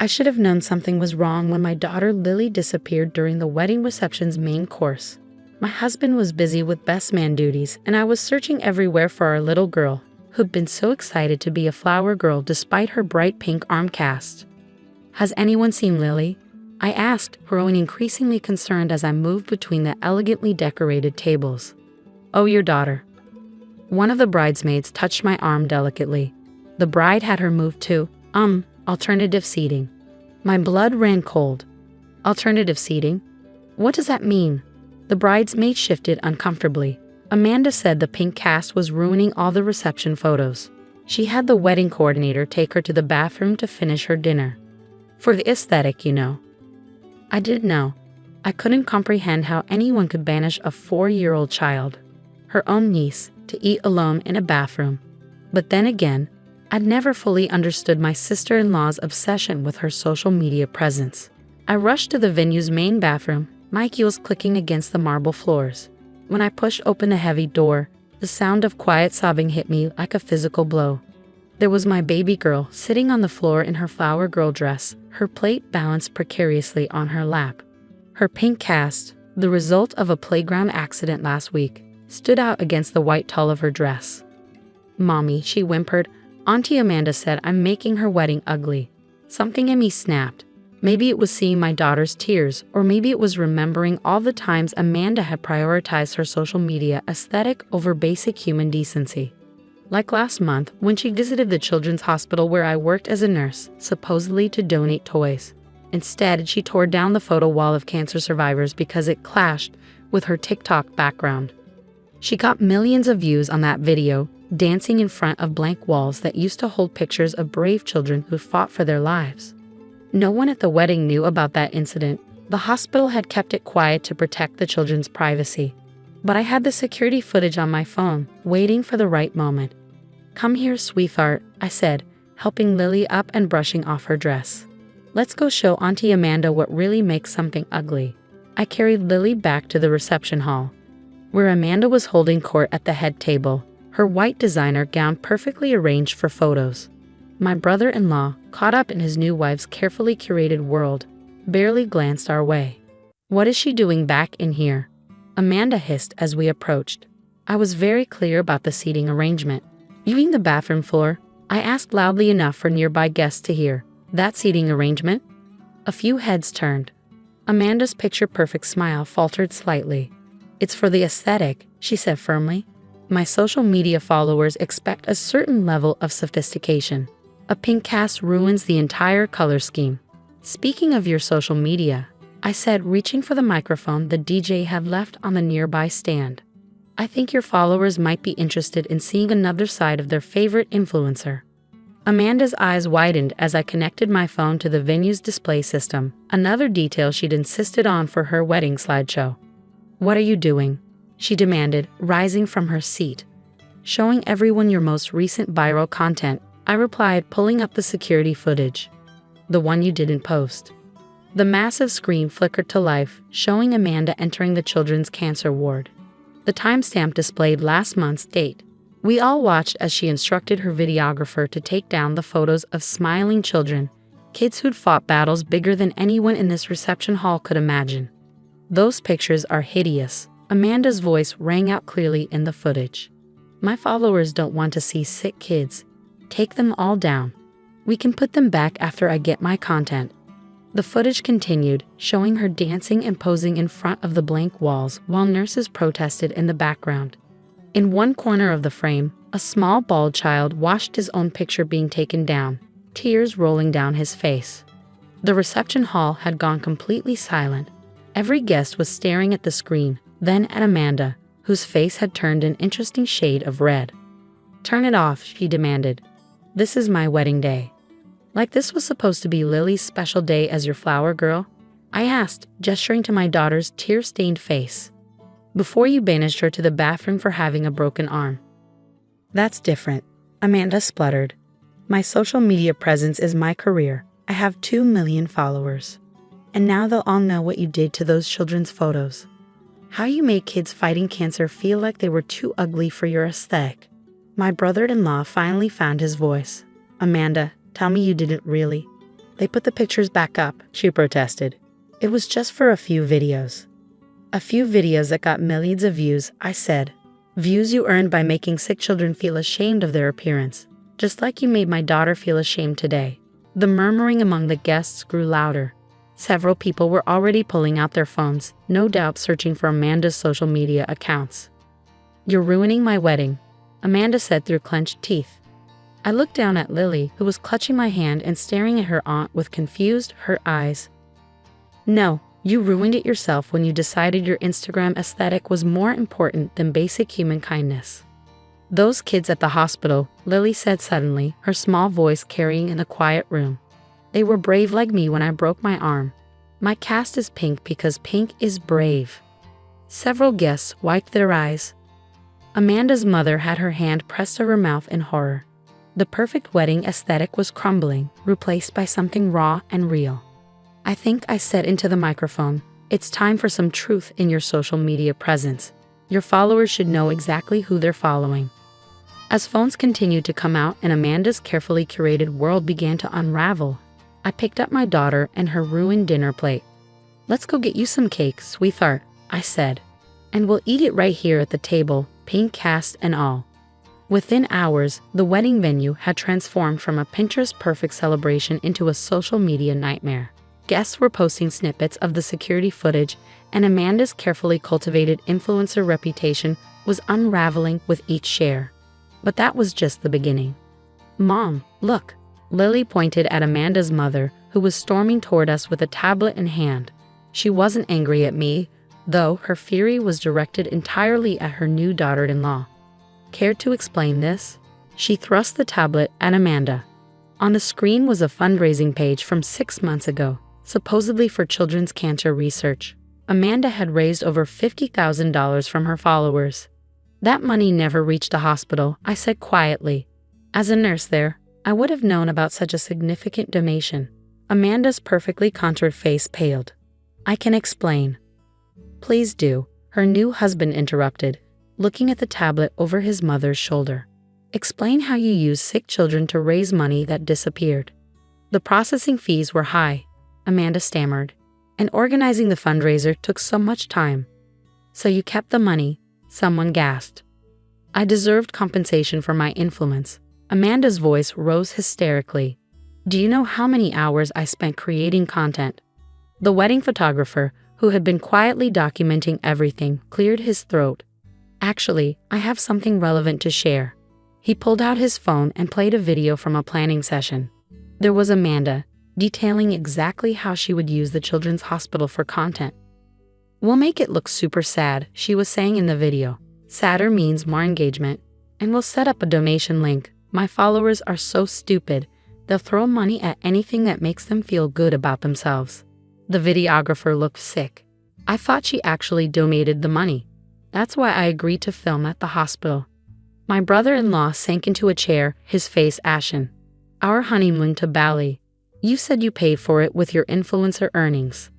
I should have known something was wrong when my daughter Lily disappeared during the wedding reception's main course. My husband was busy with best man duties, and I was searching everywhere for our little girl, who'd been so excited to be a flower girl despite her bright pink arm cast. "Has anyone seen Lily?" I asked, growing increasingly concerned as I moved between the elegantly decorated tables. "Oh, your daughter." One of the bridesmaids touched my arm delicately. The bride had her moved to, alternative seating. My blood ran cold. Alternative seating? What does that mean? The bridesmaid shifted uncomfortably. Amanda said the pink cast was ruining all the reception photos. She had the wedding coordinator take her to the bathroom to finish her dinner. For the aesthetic, you know. I didn't know. I couldn't comprehend how anyone could banish a 4-year-old child, her own niece, to eat alone in a bathroom. But then again, I'd never fully understood my sister-in-law's obsession with her social media presence. I rushed to the venue's main bathroom, my heels clicking against the marble floors. When I pushed open the heavy door, the sound of quiet sobbing hit me like a physical blow. There was my baby girl sitting on the floor in her flower girl dress, her plate balanced precariously on her lap. Her pink cast, the result of a playground accident last week, stood out against the white tulle of her dress. "Mommy," she whimpered, "Auntie Amanda said I'm making her wedding ugly." Something in me snapped. Maybe it was seeing my daughter's tears, or maybe it was remembering all the times Amanda had prioritized her social media aesthetic over basic human decency. Like last month, when she visited the children's hospital where I worked as a nurse, supposedly to donate toys. Instead, she tore down the photo wall of cancer survivors because it clashed with her TikTok background. She got millions of views on that video, dancing in front of blank walls that used to hold pictures of brave children who fought for their lives. No one at the wedding knew about that incident. The hospital had kept it quiet to protect the children's privacy. But I had the security footage on my phone, waiting for the right moment. "Come here, sweetheart," I said, helping Lily up and brushing off her dress. "Let's go show Auntie Amanda what really makes something ugly." I carried Lily back to the reception hall, where Amanda was holding court at the head table, her white designer gown perfectly arranged for photos. My brother-in-law, caught up in his new wife's carefully curated world, barely glanced our way. "What is she doing back in here?" Amanda hissed as we approached. I was very clear about the seating arrangement. "You mean the bathroom floor?" I asked loudly enough for nearby guests to hear. "That seating arrangement?" A few heads turned. Amanda's picture-perfect smile faltered slightly. "It's for the aesthetic," she said firmly. "My social media followers expect a certain level of sophistication. A pink cast ruins the entire color scheme." "Speaking of your social media," I said, reaching for the microphone the DJ had left on the nearby stand. "I think your followers might be interested in seeing another side of their favorite influencer." Amanda's eyes widened as I connected my phone to the venue's display system, another detail she'd insisted on for her wedding slideshow. "What are you doing?" she demanded, rising from her seat. "Showing everyone your most recent viral content," I replied, pulling up the security footage. "The one you didn't post." The massive screen flickered to life, showing Amanda entering the children's cancer ward. The timestamp displayed last month's date. We all watched as she instructed her videographer to take down the photos of smiling children, kids who'd fought battles bigger than anyone in this reception hall could imagine. "Those pictures are hideous." Amanda's voice rang out clearly in the footage. "My followers don't want to see sick kids. Take them all down. We can put them back after I get my content." The footage continued, showing her dancing and posing in front of the blank walls while nurses protested in the background. In one corner of the frame, a small bald child watched his own picture being taken down, tears rolling down his face. The reception hall had gone completely silent. Every guest was staring at the screen, then at Amanda, whose face had turned an interesting shade of red. "Turn it off," she demanded. "This is my wedding day." "Like this was supposed to be Lily's special day as your flower girl?" I asked, gesturing to my daughter's tear-stained face. "Before you banished her to the bathroom for having a broken arm." "That's different," Amanda spluttered. "My social media presence is my career. I have 2 million followers. And now they'll all know what you did to those children's photos. How you made kids fighting cancer feel like they were too ugly for your aesthetic." My brother-in-law finally found his voice. "Amanda, tell me you didn't really. They put the pictures back up, she protested. It was just for a few videos. A few videos that got millions of views, I said. Views you earned by making sick children feel ashamed of their appearance, just like you made my daughter feel ashamed today. The murmuring among the guests grew louder. Several people were already pulling out their phones, no doubt searching for Amanda's social media accounts. You're ruining my wedding, Amanda said through clenched teeth. I looked down at Lily, who was clutching my hand and staring at her aunt with confused, hurt eyes. No, you ruined it yourself when you decided your Instagram aesthetic was more important than basic human kindness. Those kids at the hospital, Lily said suddenly, her small voice carrying in the quiet room. They were brave like me when I broke my arm. My cast is pink because pink is brave. Several guests wiped their eyes. Amanda's mother had her hand pressed to her mouth in horror. The perfect wedding aesthetic was crumbling, replaced by something raw and real. I think I said into the microphone, it's time for some truth in your social media presence. Your followers should know exactly who they're following. As phones continued to come out and Amanda's carefully curated world began to unravel, I picked up my daughter and her ruined dinner plate. Let's go get you some cake, sweetheart, I said. And we'll eat it right here at the table, pink cast and all. Within hours, the wedding venue had transformed from a Pinterest-perfect celebration into a social media nightmare. Guests were posting snippets of the security footage, and Amanda's carefully cultivated influencer reputation was unraveling with each share. But that was just the beginning. Mom, look. Lily pointed at Amanda's mother, who was storming toward us with a tablet in hand. She wasn't angry at me, though her fury was directed entirely at her new daughter-in-law. Care to explain this? She thrust the tablet at Amanda. On the screen was a fundraising page from 6 months ago, supposedly for children's cancer research. Amanda had raised over $50,000 from her followers. That money never reached the hospital, I said quietly. As a nurse there, I would have known about such a significant donation. Amanda's perfectly contoured face paled. I can explain. Please do, her new husband interrupted, looking at the tablet over his mother's shoulder. Explain how you use sick children to raise money that disappeared. The processing fees were high, Amanda stammered, and organizing the fundraiser took so much time. So you kept the money, someone gasped. I deserved compensation for my influence. Amanda's voice rose hysterically. Do you know how many hours I spent creating content? The wedding photographer, who had been quietly documenting everything, cleared his throat. Actually, I have something relevant to share. He pulled out his phone and played a video from a planning session. There was Amanda, detailing exactly how she would use the children's hospital for content. We'll make it look super sad, she was saying in the video. Sadder means more engagement. And we'll set up a donation link. My followers are so stupid, they'll throw money at anything that makes them feel good about themselves. The videographer looked sick. I thought she actually donated the money. That's why I agreed to film at the hospital. My brother-in-law sank into a chair, his face ashen. Our honeymoon to Bali. You said you paid for it with your influencer earnings.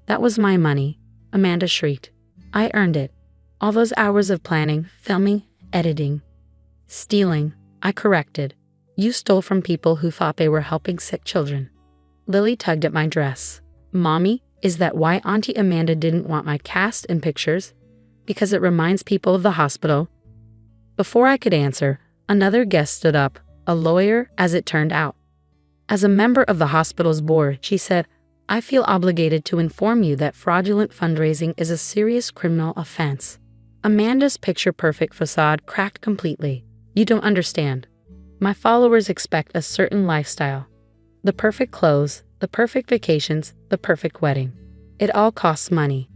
That was my money, Amanda shrieked. I earned it. All those hours of planning, filming, editing. Stealing, I corrected. You stole from people who thought they were helping sick children. Lily tugged at my dress. Mommy, is that why Auntie Amanda didn't want my cast in pictures? Because it reminds people of the hospital? Before I could answer, another guest stood up, a lawyer, as it turned out. As a member of the hospital's board, she said, I feel obligated to inform you that fraudulent fundraising is a serious criminal offense. Amanda's picture-perfect facade cracked completely. You don't understand. My followers expect a certain lifestyle. The perfect clothes, the perfect vacations, the perfect wedding. It all costs money.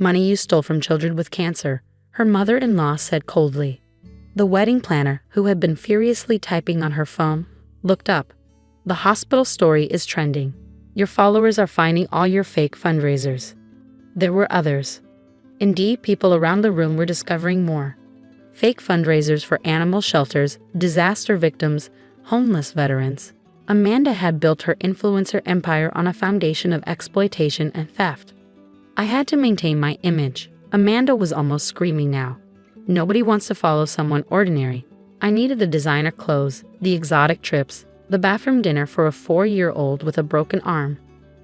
Money you stole from children with cancer, her mother-in-law said coldly. The wedding planner, who had been furiously typing on her phone, looked up. The hospital story is trending. Your followers are finding all your fake fundraisers. There were others. Indeed, people around the room were discovering more. Fake fundraisers for animal shelters, disaster victims, homeless veterans. Amanda had built her influencer empire on a foundation of exploitation and theft. I had to maintain my image. Amanda was almost screaming now. Nobody wants to follow someone ordinary. I needed the designer clothes, the exotic trips, The bathroom dinner for a 4-year-old with a broken arm.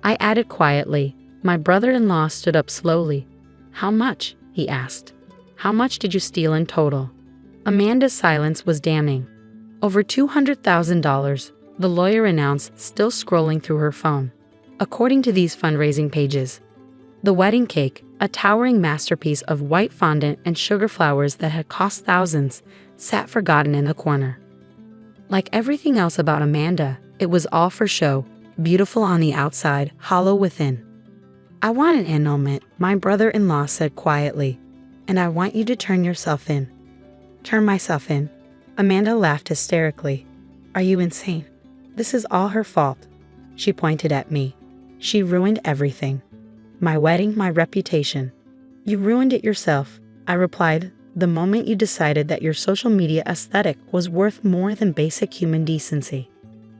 I added quietly. My brother-in-law stood up slowly. How much? He asked. How much did you steal in total? Amanda's silence was damning. Over $200,000, the lawyer announced, still scrolling through her phone. According to these fundraising pages, the wedding cake, a towering masterpiece of white fondant and sugar flowers that had cost thousands, sat forgotten in the corner. Like everything else about Amanda, it was all for show, beautiful on the outside, hollow within. I want an annulment, my brother-in-law said quietly, and I want you to turn yourself in. Turn myself in? Amanda laughed hysterically. Are you insane? This is all her fault. She pointed at me. She ruined everything. My wedding, my reputation. You ruined it yourself, I replied, the moment you decided that your social media aesthetic was worth more than basic human decency.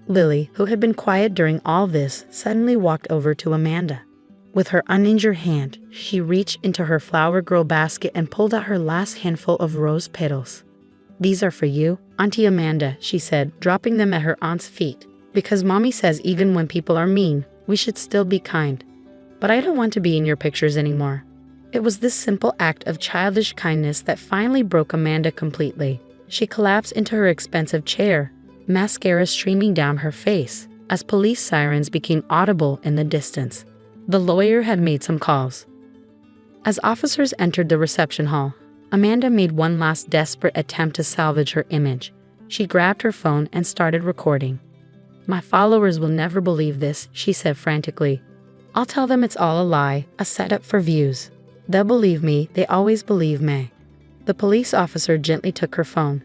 Lily, who had been quiet during all this, suddenly walked over to Amanda. With her uninjured hand, she reached into her flower girl basket and pulled out her last handful of rose petals. These are for you, Auntie Amanda, she said, dropping them at her aunt's feet. Because Mommy says even when people are mean, we should still be kind. But I don't want to be in your pictures anymore. It was this simple act of childish kindness that finally broke Amanda completely. She collapsed into her expensive chair, mascara streaming down her face, as police sirens became audible in the distance. The lawyer had made some calls. As officers entered the reception hall, Amanda made one last desperate attempt to salvage her image. She grabbed her phone and started recording. My followers will never believe this, she said frantically. I'll tell them it's all a lie, a setup for views. They'll believe me, they always believe me. The police officer gently took her phone.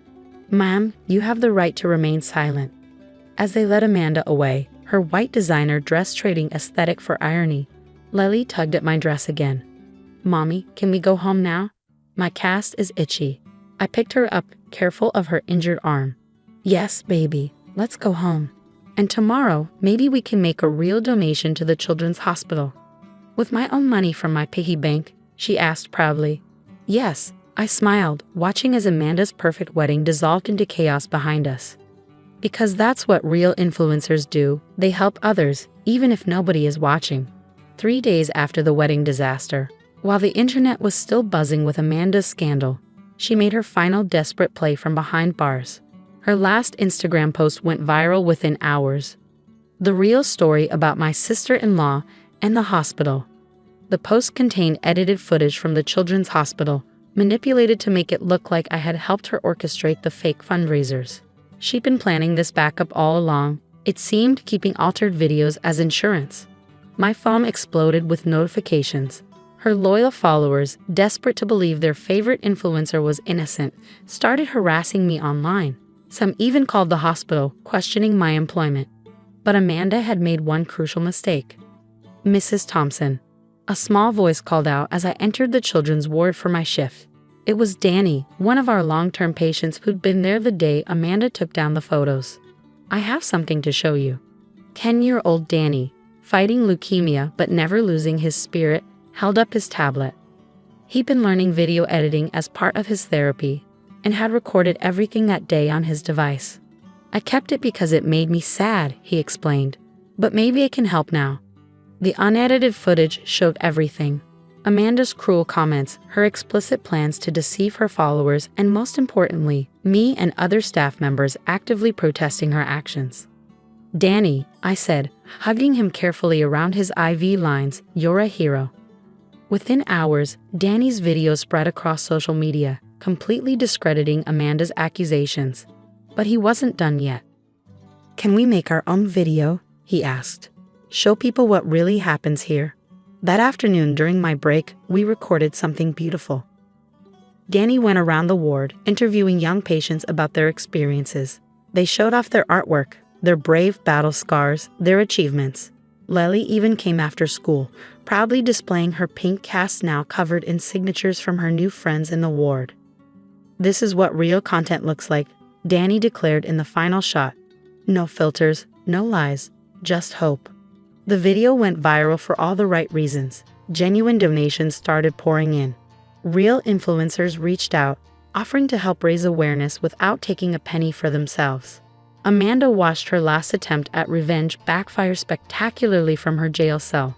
Ma'am, you have the right to remain silent. As they led Amanda away, her white designer dress trading aesthetic for irony, Lily tugged at my dress again. Mommy, can we go home now? My cast is itchy. I picked her up, careful of her injured arm. Yes, baby, let's go home. And tomorrow, maybe we can make a real donation to the children's hospital. With my own money from my piggy bank, she asked proudly. Yes, I smiled, watching as Amanda's perfect wedding dissolved into chaos behind us. Because that's what real influencers do, they help others, even if nobody is watching. 3 days after the wedding disaster, while the internet was still buzzing with Amanda's scandal, she made her final desperate play from behind bars. Her last Instagram post went viral within hours. The real story about my sister-in-law and the hospital. The post contained edited footage from the children's hospital, manipulated to make it look like I had helped her orchestrate the fake fundraisers. She'd been planning this backup all along, it seemed, keeping altered videos as insurance. My phone exploded with notifications. Her loyal followers, desperate to believe their favorite influencer was innocent, started harassing me online. Some even called the hospital, questioning my employment. But Amanda had made one crucial mistake. Mrs. Thompson. A small voice called out as I entered the children's ward for my shift. It was Danny, one of our long-term patients who'd been there the day Amanda took down the photos. I have something to show you. 10-year-old Danny, fighting leukemia but never losing his spirit, held up his tablet. He'd been learning video editing as part of his therapy and had recorded everything that day on his device. I kept it because it made me sad, he explained. But maybe it can help now. The unedited footage showed everything. Amanda's cruel comments, her explicit plans to deceive her followers, and most importantly, me and other staff members actively protesting her actions. Danny, I said, hugging him carefully around his IV lines, you're a hero. Within hours, Danny's video spread across social media, completely discrediting Amanda's accusations. But he wasn't done yet. Can we make our own video? He asked. Show people what really happens here. That afternoon during my break, we recorded something beautiful. Danny went around the ward, interviewing young patients about their experiences. They showed off their artwork, their brave battle scars, their achievements. Lily even came after school, proudly displaying her pink cast now covered in signatures from her new friends in the ward. This is what real content looks like, Danny declared in the final shot. No filters, no lies, just hope. The video went viral for all the right reasons. Genuine donations started pouring in. Real influencers reached out, offering to help raise awareness without taking a penny for themselves. Amanda watched her last attempt at revenge backfire spectacularly from her jail cell.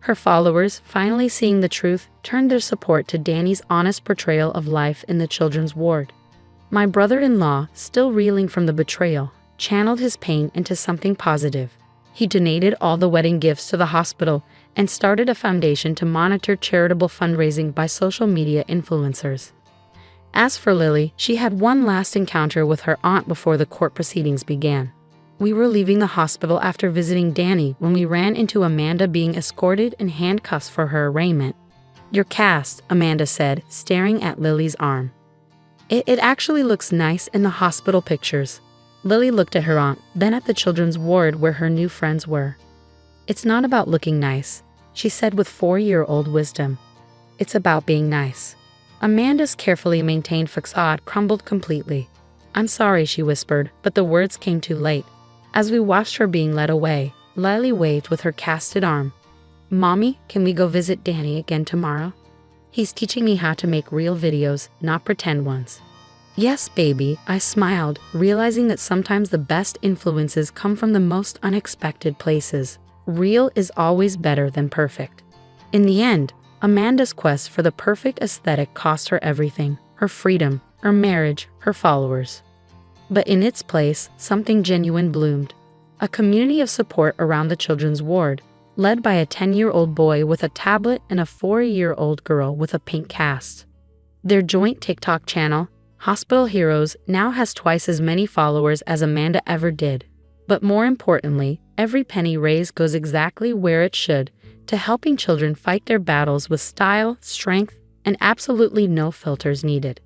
Her followers, finally seeing the truth, turned their support to Danny's honest portrayal of life in the children's ward. My brother-in-law, still reeling from the betrayal, channeled his pain into something positive. He donated all the wedding gifts to the hospital and started a foundation to monitor charitable fundraising by social media influencers. As for Lily, she had one last encounter with her aunt before the court proceedings began. We were leaving the hospital after visiting Danny when we ran into Amanda being escorted in handcuffs for her arraignment. "Your cast," Amanda said, staring at Lily's arm. It actually looks nice in the hospital pictures." Lily looked at her aunt, then at the children's ward where her new friends were. "It's not about looking nice," she said with 4-year-old wisdom. "It's about being nice." Amanda's carefully maintained facade crumbled completely. "I'm sorry," she whispered, but the words came too late. As we watched her being led away, Lily waved with her casted arm. "Mommy, can we go visit Danny again tomorrow? He's teaching me how to make real videos, not pretend ones." "Yes, baby," I smiled, realizing that sometimes the best influences come from the most unexpected places. Real is always better than perfect. In the end, Amanda's quest for the perfect aesthetic cost her everything: her freedom, her marriage, her followers. But in its place, something genuine bloomed. A community of support around the children's ward, led by a 10-year-old boy with a tablet and a 4-year-old girl with a pink cast. Their joint TikTok channel, Hospital Heroes, now has twice as many followers as Amanda ever did. But more importantly, every penny raised goes exactly where it should, to helping children fight their battles with style, strength, and absolutely no filters needed.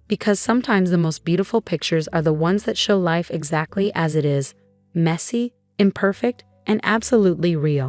Because sometimes the most beautiful pictures are the ones that show life exactly as it is: messy, imperfect, and absolutely real.